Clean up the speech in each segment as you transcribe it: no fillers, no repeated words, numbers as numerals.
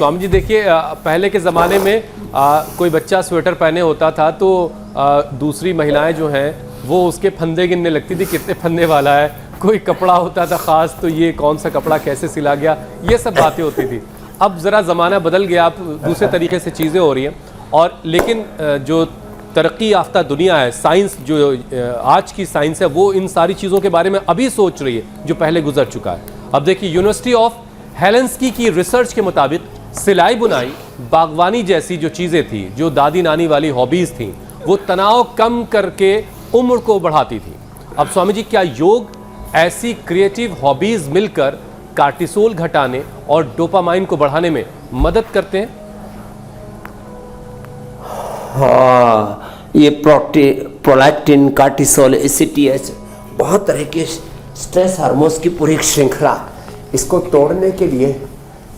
स्वामी जी देखिए, पहले के ज़माने में कोई बच्चा स्वेटर पहने होता था तो दूसरी महिलाएं जो हैं वो उसके फंदे गिनने लगती थी, कितने फंदे वाला है। कोई कपड़ा होता था ख़ास तो ये कौन सा कपड़ा कैसे सिला गया, ये सब बातें होती थी। अब ज़रा ज़माना बदल गया, अब दूसरे तरीके से चीज़ें हो रही हैं। और लेकिन जो तरक्की याफ्ता दुनिया है, साइंस जो आज की साइंस है, वो इन सारी चीज़ों के बारे में अभी सोच रही है जो पहले गुजर चुका है। अब देखिए, यूनिवर्सिटी ऑफ हेलेंस्की की रिसर्च के मुताबिक सिलाई बुनाई, बागवानी जैसी जो चीज़ें थी, जो दादी नानी वाली हॉबीज़ थी, वो तनाव कम करके उम्र को बढ़ाती थी। अब स्वामी जी, क्या योग ऐसी क्रिएटिव हॉबीज़ मिलकर कार्टिसोल घटाने और डोपामाइन को बढ़ाने में मदद करते हैं? हाँ, ये प्रोलैक्टिन, कार्टिसोल, एसीटीएच, बहुत तरह के स्ट्रेस हार्मोन्स की पूरी श्रृंखला, इसको तोड़ने के लिए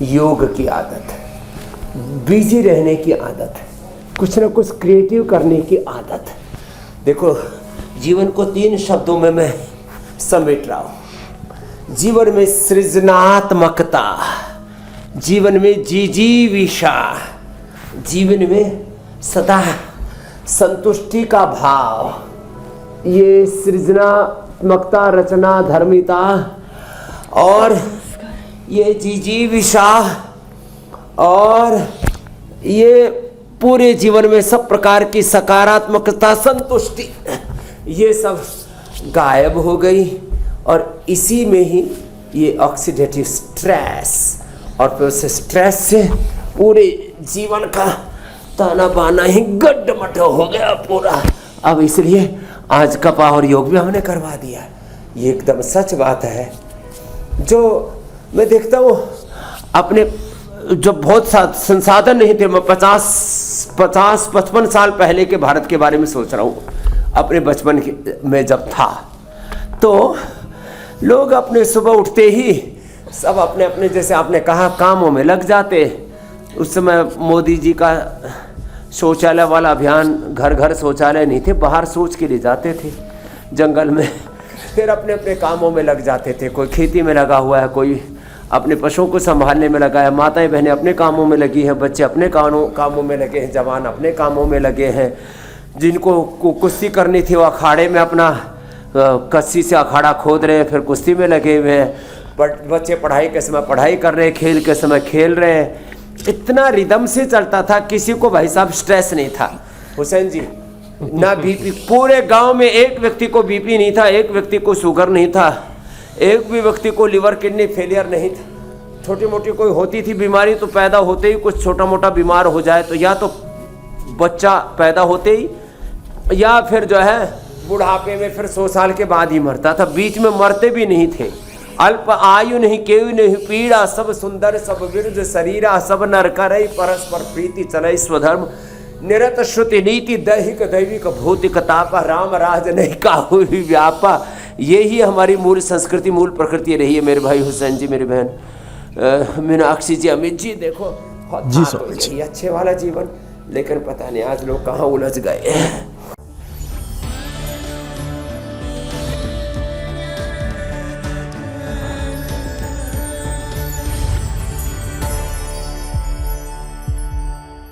योग की आदत, बिजी रहने की आदत, कुछ ना कुछ क्रिएटिव करने की आदत। देखो, जीवन को 3 शब्दों में मैं समेट रहा हूँ। जीवन में सृजनात्मकता, जीवन में जिजीविषा, जीवन में सदा संतुष्टि का भाव, ये सृजनात्मकता, रचना, धर्मिता और ये जिजीविषा और ये पूरे जीवन में सब प्रकार की सकारात्मकता, संतुष्टि, ये सब गायब हो गई। और इसी में ही ये ऑक्सीडेटिव स्ट्रेस, और फिर उस स्ट्रेस से पूरे जीवन का ताना बाना ही गड्ढमड्ढ हो गया पूरा। अब इसलिए आज कपा और योग भी हमने करवा दिया। ये एकदम सच बात है। जो मैं देखता हूँ अपने, जो बहुत संसाधन नहीं थे, मैं 50-55 साल पहले के भारत के बारे में सोच रहा हूँ। अपने बचपन में जब था तो लोग अपने सुबह उठते ही सब अपने अपने, जैसे आपने कहा, कामों में लग जाते। उस समय मोदी जी का शौचालय वाला अभियान, घर घर शौचालय नहीं थे, बाहर शौच के लिए जाते थे जंगल में, फिर अपने अपने कामों में लग जाते थे। कोई खेती में लगा हुआ है, कोई अपने पशुओं को संभालने में लगा है, माताएं बहनें अपने कामों में लगी हैं, बच्चे अपने कामों में लगे हैं, जवान अपने कामों में लगे हैं। जिनको कुश्ती करनी थी वो अखाड़े में अपना कस्सी से अखाड़ा खोद रहे हैं, फिर कुश्ती में लगे हुए हैं। बच्चे पढ़ाई के समय पढ़ाई कर रहे हैं, खेल के समय खेल रहे हैं। इतना रिदम से चलता था, किसी को भाई साहब स्ट्रेस नहीं था। हुसैन जी, ना बीपी, पूरे गांव में एक व्यक्ति को बीपी नहीं था, एक व्यक्ति को शुगर नहीं था, एक भी व्यक्ति को लिवर किडनी फेलियर नहीं था। छोटी मोटी कोई होती थी बीमारी तो पैदा होते ही कुछ छोटा मोटा बीमार हो जाए तो या तो बच्चा पैदा होते ही, या फिर जो है बुढ़ापे में फिर 100 साल के बाद ही मरता था। बीच में मरते भी नहीं थे। अल्प आयु नहीं केहू नहीं पीड़ा, सब सुंदर सब विरुद्ध शरीरा, सब नर करई परस्पर प्रीति चलई स्वधर्म, निरत श्रुति नीति दैहिक दैविक भौतिक तापा, राम राज नहीं काहू व्यापा। यही हमारी मूल संस्कृति, मूल प्रकृति रही है मेरे भाई हुसैन जी, मेरी बहन मीनाक्षी जी, अमित जी। देखो जी, अच्छे वाला जीवन, लेकिन पता नहीं आज लोग कहाँ उलझ गए।